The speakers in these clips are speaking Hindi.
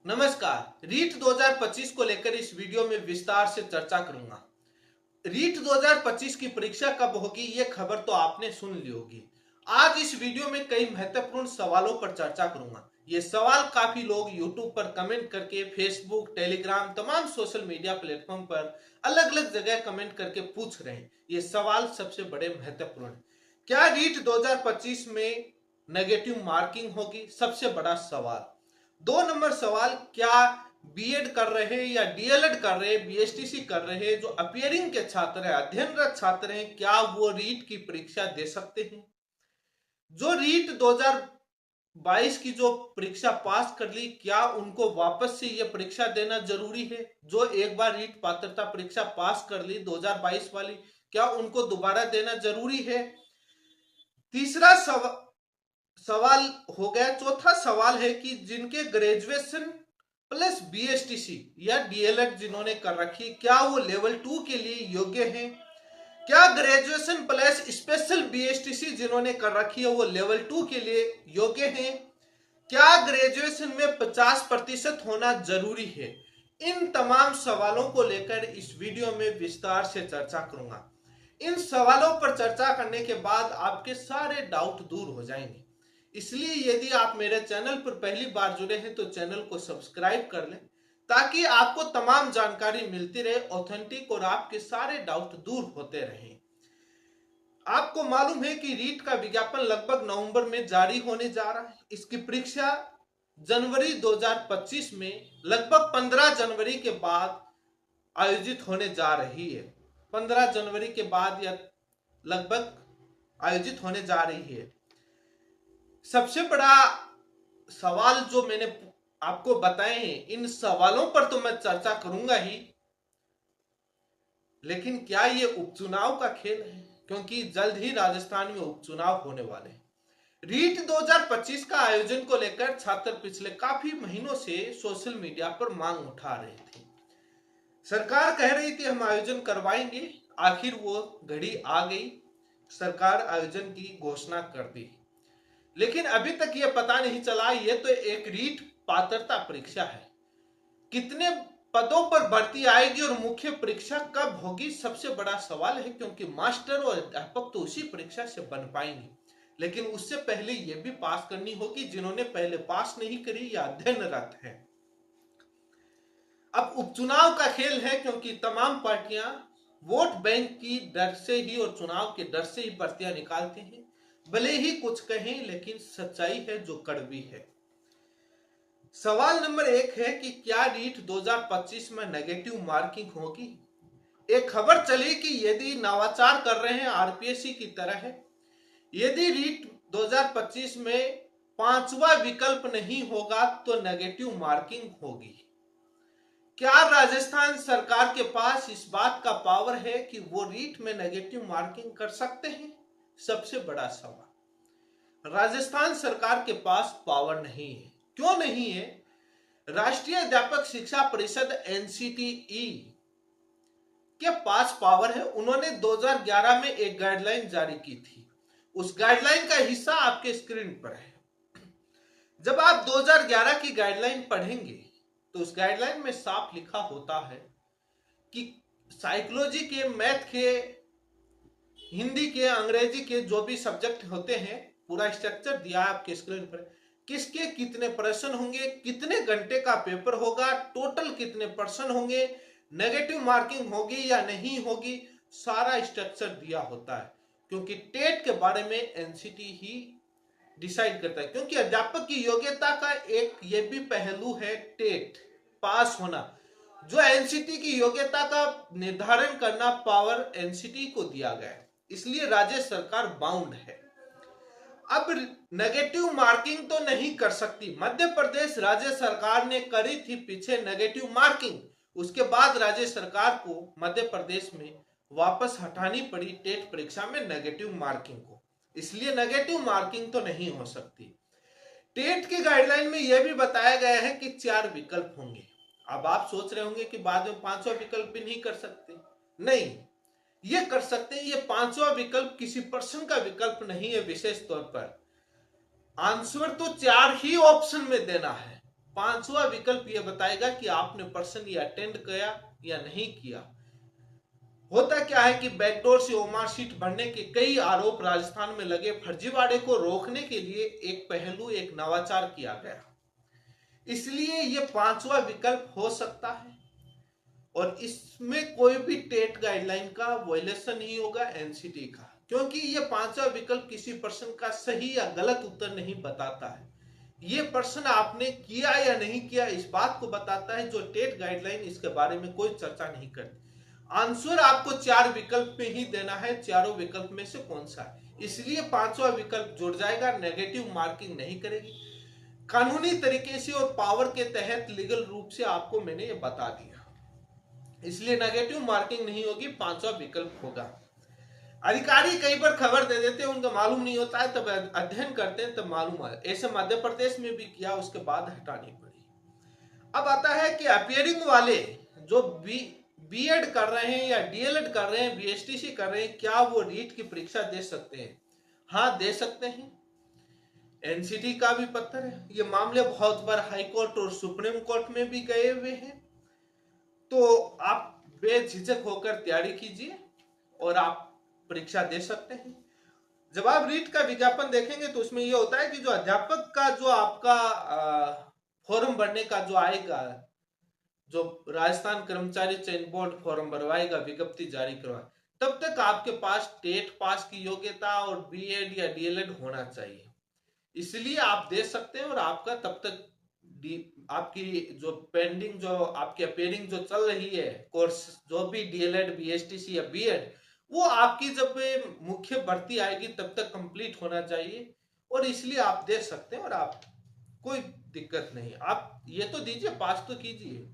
नमस्कार। रीट 2025 को लेकर इस वीडियो में विस्तार से चर्चा करूंगा। रीट 2025 की परीक्षा कब होगी ये खबर तो आपने सुन ली होगी। आज इस वीडियो में कई महत्वपूर्ण सवालों पर चर्चा करूंगा। ये सवाल काफी लोग यूट्यूब पर कमेंट करके, फेसबुक, टेलीग्राम, तमाम सोशल मीडिया प्लेटफॉर्म पर अलग अलग जगह कमेंट करके पूछ रहे हैं। ये सवाल सबसे बड़े महत्वपूर्ण है। क्या रीट 2025 में नेगेटिव मार्किंग होगी? सबसे बड़ा सवाल। 2 नंबर सवाल, क्या बीएड कर रहे या डीएलएड कर रहे, बीएसटीसी कर रहे जो अपियरिंग के छात्र हैं, अध्ययनरत छात्र हैं, क्या वो रीट की परीक्षा दे सकते हैं? जो रीट 2022 की जो परीक्षा पास कर ली, क्या उनको वापस से ये परीक्षा देना जरूरी है? जो एक बार रीट पात्रता परीक्षा पास कर ली 2022 वाली, क्या उनको दोबारा देना जरूरी है? तीसरा सवाल हो गया। चौथा सवाल है कि जिनके ग्रेजुएशन प्लस बीएसटीसी या डीएलएड जिन्होंने कर रखी, क्या वो लेवल 2 के लिए योग्य हैं? क्या ग्रेजुएशन प्लस स्पेशल बीएसटीसी जिन्होंने कर रखी है वो लेवल 2 के लिए योग्य हैं? क्या ग्रेजुएशन में 50% होना जरूरी है? इन तमाम सवालों को लेकर इस वीडियो में विस्तार से चर्चा करूंगा। इन सवालों पर चर्चा करने के बाद आपके सारे डाउट दूर हो जाएंगे। इसलिए यदि आप मेरे चैनल पर पहली बार जुड़े हैं तो चैनल को सब्सक्राइब कर लें, ताकि आपको तमाम जानकारी मिलती रहे, ऑथेंटिक, और आपके सारे डाउट दूर होते रहें। आपको मालूम है कि रीट का विज्ञापन लगभग नवंबर में जारी होने जा रहा है। इसकी परीक्षा जनवरी 2025 में लगभग 15 जनवरी के बाद आयोजित होने जा रही है। 15 जनवरी के बाद या लगभग आयोजित होने जा रही है। सबसे बड़ा सवाल जो मैंने आपको बताए हैं, इन सवालों पर तो मैं चर्चा करूंगा ही, लेकिन क्या ये उपचुनाव का खेल है? क्योंकि जल्द ही राजस्थान में उपचुनाव होने वाले हैं। रीट 2025 का आयोजन को लेकर छात्र पिछले काफी महीनों से सोशल मीडिया पर मांग उठा रहे थे। सरकार कह रही थी हम आयोजन करवाएंगे, आखिर वो घड़ी आ गई, सरकार आयोजन की घोषणा कर दी, लेकिन अभी तक ये पता नहीं चला। ये तो एक रीट पात्रता परीक्षा है, कितने पदों पर भर्ती आएगी और मुख्य परीक्षा कब होगी, सबसे बड़ा सवाल है। क्योंकि मास्टर और अध्यापक तो उसी परीक्षा से बन पाएंगे, लेकिन उससे पहले यह भी पास करनी होगी जिन्होंने पहले पास नहीं करी या अध्ययनरत है। अब उपचुनाव का खेल है, क्योंकि तमाम पार्टियां वोट बैंक की डर से ही और चुनाव के डर से ही भर्तियां निकालते हैं। भले ही कुछ कहें, लेकिन सच्चाई है जो कड़वी है। सवाल नंबर 1 है कि क्या रीट 2025 में नेगेटिव मार्किंग होगी? एक खबर चली कि यदि नवाचार कर रहे हैं आरपीएससी की तरह है, यदि रीट 2025 में 5वां विकल्प नहीं होगा तो नेगेटिव मार्किंग होगी। क्या राजस्थान सरकार के पास इस बात का पावर है कि वो रीट में नेगेटिव मार्किंग कर सकते हैं? सबसे बड़ा सवाल। राजस्थान सरकार के पास पावर नहीं है। क्यों नहीं है? राष्ट्रीय अध्यापक शिक्षा परिषद एनसीटीई के पास पावर है। उन्होंने 2011 में एक गाइडलाइन जारी की थी। उस गाइडलाइन का हिस्सा आपके स्क्रीन पर है। जब आप 2011 की गाइडलाइन पढ़ेंगे तो उस गाइडलाइन में साफ लिखा होता है कि साइकोलॉजी के, मैथ के, हिंदी के, अंग्रेजी के जो भी सब्जेक्ट होते हैं, पूरा स्ट्रक्चर दिया है आपके स्क्रीन पर। किसके कितने प्रश्न होंगे, कितने घंटे का पेपर होगा, टोटल कितने प्रश्न होंगे, नेगेटिव मार्किंग होगी या नहीं होगी, सारा स्ट्रक्चर दिया होता है। क्योंकि टेट के बारे में एनसीटी ही डिसाइड करता है। क्योंकि अध्यापक की योग्यता का एक ये भी पहलू है, टेट पास होना, जो एनसीटी की योग्यता का निर्धारण करना पावर एनसीटी को दिया गया है। इसलिए राज्य सरकार बाउंड है। अब नेगेटिव मार्किंग तो नहीं कर सकती। मध्य प्रदेश राज्य सरकार ने करी थी पीछे नेगेटिव मार्किंग, उसके बाद राज्य सरकार को मध्य प्रदेश में वापस हटानी पड़ी टेट परीक्षा में नेगेटिव मार्किंग को। इसलिए नेगेटिव मार्किंग तो नहीं हो सकती। टेट की गाइडलाइन में यह भी बताया गया है कि 4 विकल्प होंगे। अब आप सोच रहे होंगे कि बाद में 5वां विकल्प भी नहीं कर सकते। नहीं, ये कर सकते हैं। ये 5वां विकल्प किसी प्रश्न का विकल्प नहीं है। विशेष तौर पर आंसर तो 4 ही ऑप्शन में देना है पांचवा विकल्प यह बताएगा कि आपने पर्सन ये अटेंड किया या नहीं किया। होता क्या है कि बैकडोर से ओमार शीट भरने के कई आरोप राजस्थान में लगे फर्जीवाड़े को रोकने के लिए एक पहलू, एक नवाचार किया गया, इसलिए यह पांचवा विकल्प हो सकता है और इसमें कोई भी टेट गाइडलाइन का वायलेशन नहीं होगा, एनसीटी का, क्योंकि यह पांचवा विकल्प किसी पर्सन का सही या गलत उत्तर नहीं बताता है। ये पर्सन आपने किया या नहीं किया इस बात को बताता है, जो टेट गाइडलाइन इसके बारे में कोई चर्चा नहीं करती। आंसर आपको 4 विकल्प में ही देना है, चारों विकल्प में से कौन सा है, इसलिए पांचवा विकल्प जुड़ जाएगा, नेगेटिव मार्किंग नहीं करेगी। कानूनी तरीके से और पावर के तहत लीगल रूप से आपको मैंने ये बता दिया, इसलिए नेगेटिव मार्किंग नहीं होगी, पांचवा विकल्प होगा। अधिकारी कई बार खबर दे देते हैं, उनको मालूम नहीं होता है, तब अध्ययन करते हैं तब मालूम है। ऐसे मध्य प्रदेश में भी किया, उसके बाद हटानी पड़ी। अब आता है कि अपियरिंग वाले जो बीएड कर रहे हैं या डीएलएड कर रहे हैं, बीएसटीसी कर रहे हैं, क्या वो रीट की परीक्षा दे सकते हैं? हाँ, दे सकते हैं। एनसीटी का भी पत्थर है, ये मामले बहुत बार हाई कोर्ट और सुप्रीम कोर्ट में भी गए हुए हैं, तो आप बेझिझक होकर तैयारी कीजिए और आप परीक्षा दे सकते हैं। जब आप रीट का विज्ञापन देखेंगे तो उसमें यह होता है कि जो अध्यापक का जो आपका फॉर्म भरने का जो आएगा, जो राजस्थान कर्मचारी चयन बोर्ड फॉर्म भरवाएगा, विज्ञप्ति जारी करवा, तब तक आपके पास टेट पास की योग्यता और बीएड या डीएलएड होना चाहिए, इसलिए आप दे सकते हैं। और आपका तब तक आपकी जो पेंडिंग, जो आपकी अपेयरिंग जो चल रही है कोर्स, जो भी डीएलएड, बीएसटीसी या बीएड, वो आपकी जब मुख्य भर्ती आएगी तब तक कंप्लीट होना चाहिए, और इसलिए आप दे सकते हैं और आप कोई दिक्कत नहीं, आप ये तो दीजिए, पास तो कीजिए।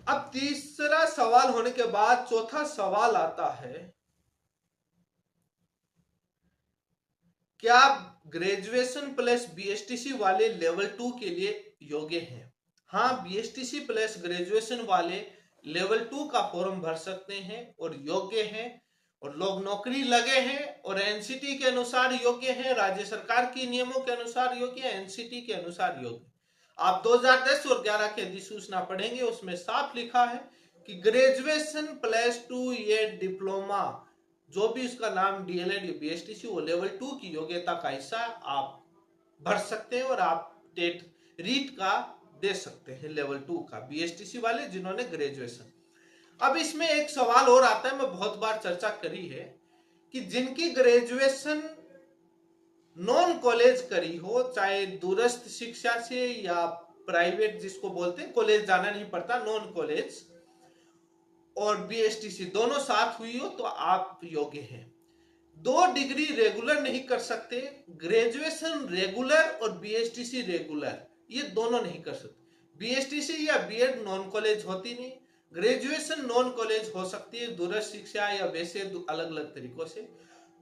अब तीसरा सवाल होने के बाद चौथा सवाल आता है, क्या ग्रेजुएशन प्लस बीएसटीसी वाले लेवल 2 के लिए योग्य हैं? हाँ, बीएसटीसी प्लस ग्रेजुएशन वाले लेवल 2 का फॉर्म भर सकते हैं और योग्य हैं, और लोग नौकरी लगे हैं और एनसीटी के अनुसार योग्य हैं, राज्य सरकार के नियमों के अनुसार योग्य है, एनसीटी के अनुसार योग्य। आप 2010 और 11 की अधिसूचना पढ़ेंगे, उसमें साफ लिखा है कि ग्रेजुएशन प्लस 2 ये डिप्लोमा, जो भी उसका नाम डीएलएड या बीएसटीसी, वो लेवल 2 की योग्यता का हिस्सा आप भर सकते हैं और आप टेट रीट का दे सकते हैं, लेवल 2 का, बीएसटीसी वाले जिन्होंने ग्रेजुएशन। अब इसमें एक सवाल और आता है, मैं बहुत बार चर्चा करी है, कि जिनकी ग्रेजुएशन नॉन कॉलेज करी हो, चाहे दूरस्थ शिक्षा से या प्राइवेट जिसको बोलते हैं, कॉलेज जाना नहीं पड़ता, नॉन कॉलेज, और बीएसटीसी दोनों साथ हुई हो, तो आप योग्य हैं। 2 डिग्री रेगुलर नहीं कर सकते, ग्रेजुएशन रेगुलर और बीएसटीसी रेगुलर, ये दोनों नहीं कर सकते। बीएसटीसी या बीएड नॉन कॉलेज होती नहीं, ग्रेजुएशन नॉन कॉलेज हो सकती है, दूरस्थ शिक्षा या वैसे अलग अलग तरीकों से,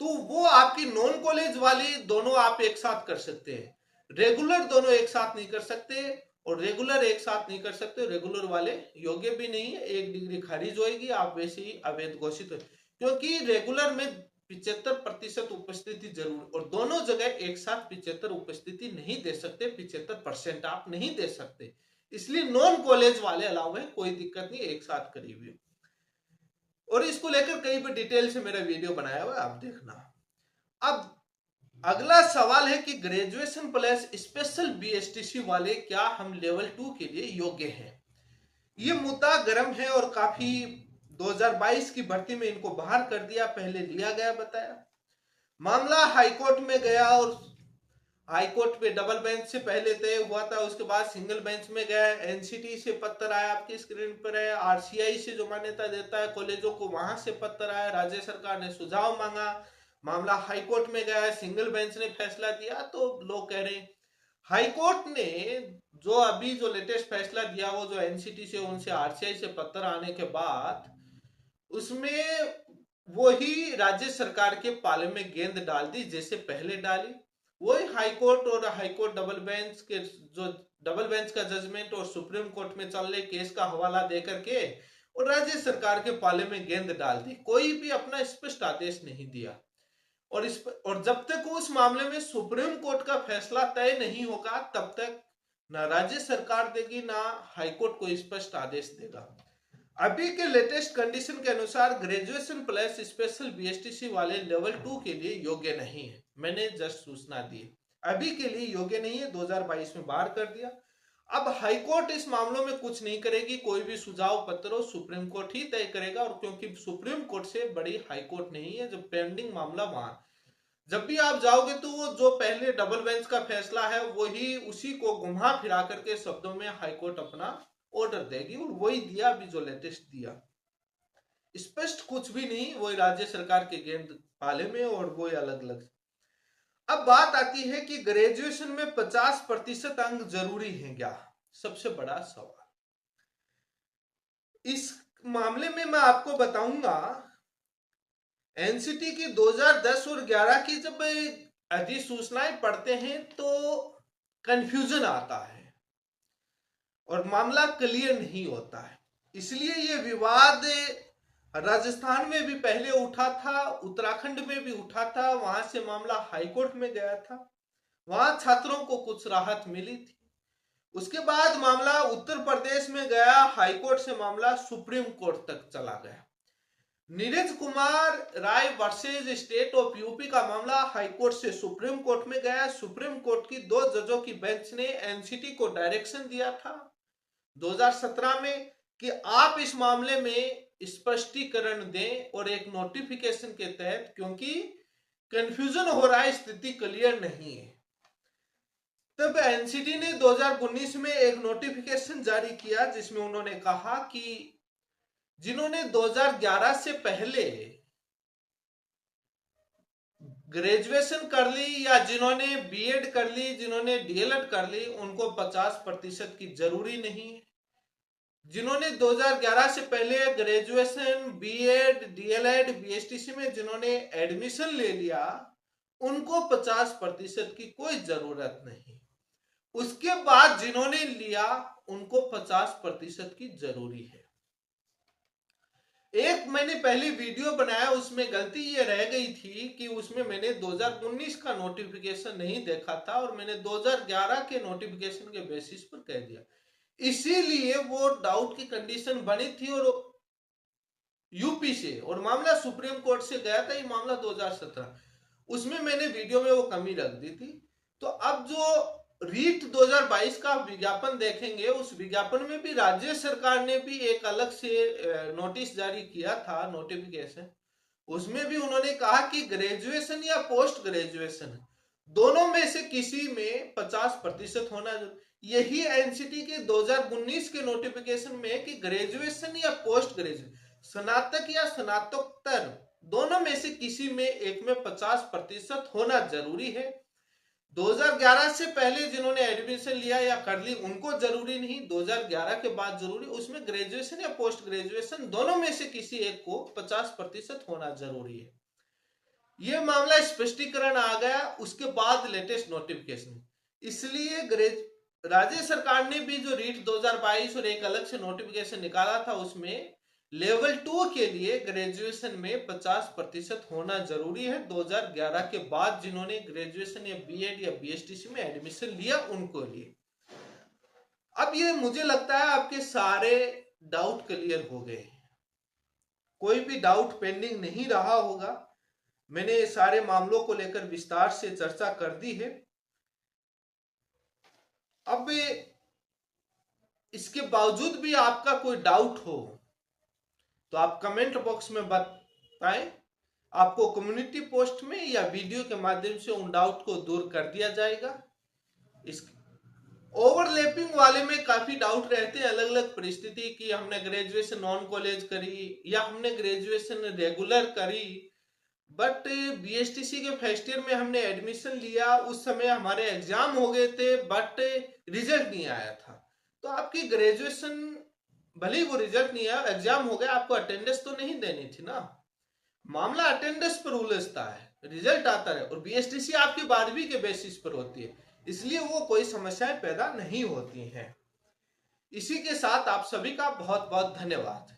तो वो आपकी नॉन कॉलेज वाली दोनों आप एक साथ कर सकते हैं, रेगुलर दोनों एक साथ नहीं कर सकते, और रेगुलर एक साथ नहीं कर सकते, रेगुलर वाले योग्य भी नहीं है, 1 डिग्री खारिज होगी, आप वैसे ही अवैध घोषित हो, क्योंकि रेगुलर में 75% उपस्थिति जरूर, और दोनों जगह एक साथ 75 उपस्थिति नहीं दे सकते, 75% आप नहीं दे सकते, इसलिए नॉन कॉलेज वाले अलाउ है, कोई दिक्कत नहीं, एक साथ करीब है। और इसको लेकर कहीं पर डिटेल से मेरा वीडियो बनाया हुआ है, आप देखना। अब अगला सवाल है कि ग्रेजुएशन प्लस स्पेशल बीएसटीसी वाले क्या हम लेवल 2 के लिए योग्य हैं? ये मुद्दा गर्म है और काफी 2022 की भर्ती में इनको बाहर कर दिया, पहले लिया गया बताया, मामला हाईकोर्ट में गया और हाईकोर्ट पे डबल बेंच से पहले तय हुआ था, उसके बाद सिंगल बेंच में गया, एनसीटी से पत्र आया, आपकी स्क्रीन पर है, आरसीआई से जो मान्यता देता है कॉलेजों को, वहां से पत्र आया, राज्य सरकार ने सुझाव मांगा, मामला हाईकोर्ट में गया, सिंगल बेंच ने फैसला दिया। तो लोग कह रहे हैं हाईकोर्ट ने जो अभी जो लेटेस्ट फैसला दिया, वो जो एनसीटी से उनसे आरसीआई से पत्र आने के बाद, उसमें वही राज्य सरकार के पाले में गेंद डाल दी जैसे पहले डाली, वही हाईकोर्ट और हाईकोर्ट डबल बेंच के जो डबल बेंच का जजमेंट और सुप्रीम कोर्ट में चल रहे केस का हवाला देकर के और राज्य सरकार के पाले में गेंद डाल दी, कोई भी अपना स्पष्ट आदेश नहीं दिया। और जब तक उस मामले में सुप्रीम कोर्ट का फैसला तय नहीं होगा, तब तक ना राज्य सरकार देगी, ना हाईकोर्ट कोई स्पष्ट आदेश देगा। अभी के लेटेस्ट कंडीशन के अनुसार ग्रेजुएशन प्लस स्पेशल बीएसटीसी वाले लेवल 2 के लिए योग्य नहीं है। मैंने जस्ट सूचना दी, अभी के लिए योग्य नहीं है, 2022 में बाहर कर दिया। अब हाईकोर्ट इस मामलों में कुछ नहीं करेगी, कोई भी सुझाव पत्र हो सुप्रीम कोर्ट ही तय करेगा। और क्योंकि सुप्रीम कोर्ट से बड़ी हाईकोर्ट नहीं है, जो पेंडिंग मामला वहां जब भी आप जाओगे तो वो जो पहले डबल बेंच का फैसला है वही उसी को घुमा फिरा करके शब्दों में हाईकोर्ट अपना ऑर्डर देगी, और वही दिया अभी जो लेटेस्ट दिया। स्पष्ट कुछ भी नहीं, वही राज्य सरकार के गेंद पाले में और वही अलग अलग। अब बात आती है कि ग्रेजुएशन में 50% अंक जरूरी है क्या? सबसे बड़ा सवाल। इस मामले में मैं आपको बताऊंगा, एनसीटी की 2010 और 11 की जब अधिसूचनाएं पढ़ते हैं तो कंफ्यूजन आता है और मामला क्लियर नहीं होता है। इसलिए ये विवाद राजस्थान में भी पहले उठा था, उत्तराखंड में भी उठा था, वहां से मामला हाईकोर्ट में गया था, वहां छात्रों को कुछ राहत मिली थी। उसके बाद मामला उत्तर प्रदेश में गया, हाईकोर्ट से मामला सुप्रीम कोर्ट तक चला गया। Neeraj Kumar Rai versus state of UP का मामला हाईकोर्ट से सुप्रीम कोर्ट में गया। सुप्रीम कोर्ट की 2 जजों की बेंच ने एनसीटी को डायरेक्शन दिया था 2017 में कि आप इस मामले में स्पष्टीकरण दें और एक नोटिफिकेशन के तहत, क्योंकि कंफ्यूजन हो रहा है, स्थिति क्लियर नहीं है। तब एनसीटी ने 2019 में एक नोटिफिकेशन जारी किया जिसमें उन्होंने कहा कि जिन्होंने 2011 से पहले ग्रेजुएशन कर ली या जिन्होंने बीएड कर ली, जिन्होंने डीएलएड कर ली, उनको 50% की जरूरी नहीं है। जिन्होंने 2011 से पहले ग्रेजुएशन, बीएड, डीएलएड, बीएसटीसी में जिन्होंने एडमिशन ले लिया, उनको 50% की कोई जरूरत नहीं। उसके बाद जिन्होंने लिया उनको 50% की जरूरी है। एक मैंने पहली वीडियो बनाया, उसमें गलती ये रह गई थी कि उसमें मैंने 2019 का नोटिफिकेशन नहीं देखा था और मैंने 2011 के नोटिफिकेशन के बेसिस पर कह दिया, इसीलिए वो डाउट की कंडीशन बनी थी और यूपी से, और मामला सुप्रीम कोर्ट से गया था। ये मामला 2017, उसमें मैंने वीडियो में वो कमी रख दी थी। तो अब जो रीट 2022 का विज्ञापन देखेंगे, उस विज्ञापन में भी राज्य सरकार ने भी एक अलग से नोटिस जारी किया था, नोटिफिकेशन। उसमें भी उन्होंने कहा कि ग्रेजुएशन या पोस्ट ग्रेजुएशन दोनों में से किसी में 50% होना। यही एनसीटी के 2019 के नोटिफिकेशन में कि ग्रेजुएशन या पोस्ट ग्रेजुएशन, स्नातक या स्नातकोत्तर, दोनों में से किसी में एक में 50% होना जरूरी है। 2011 से पहले जिन्होंने एडमिशन लिया या कर ली उनको जरूरी नहीं, 2011 के बाद जरूरी। उसमें ग्रेजुएशन या पोस्ट ग्रेजुएशन दोनों में से किसी एक को 50% होना जरूरी है। यह मामला स्पष्टीकरण आ गया उसके बाद लेटेस्ट नोटिफिकेशन। इसलिए राज्य सरकार ने भी जो रीट 2022 और एक अलग से नोटिफिकेशन निकाला था, उसमें लेवल 2 के लिए ग्रेजुएशन में 50% होना जरूरी है। 2011 के बाद जिन्होंने ग्रेजुएशन या बीएड या बीएसटीसी में एडमिशन लिया उनको लिए। अब ये मुझे लगता है आपके सारे डाउट क्लियर हो गए, कोई भी डाउट पेंडिंग नहीं रहा होगा। मैंने सारे मामलों को लेकर विस्तार से चर्चा कर दी है। अब इसके बावजूद भी आपका कोई डाउट हो तो आप कमेंट बॉक्स में बताएं, आपको कम्युनिटी पोस्ट में या वीडियो के माध्यम से उन डाउट को दूर कर दिया जाएगा। इस ओवरलैपिंग वाले में काफी डाउट रहते हैं, अलग अलग परिस्थिति की, हमने ग्रेजुएशन नॉन कॉलेज करी या हमने ग्रेजुएशन रेगुलर करी, बट बीएसटीसी के फर्स्ट ईयर में हमने एडमिशन लिया, उस समय हमारे एग्जाम हो गए थे बट रिजल्ट नहीं आया था। तो आपकी ग्रेजुएशन भले वो रिजल्ट नहीं आया, एग्जाम हो गया, आपको अटेंडेंस तो नहीं देनी थी ना। मामला अटेंडेंस पर उलझता है, रिजल्ट आता है, और बीएसटीसी आपकी 12वीं के बेसिस पर होती है, इसलिए वो कोई समस्याएं पैदा नहीं होती हैं। इसी के साथ आप सभी का बहुत बहुत धन्यवाद।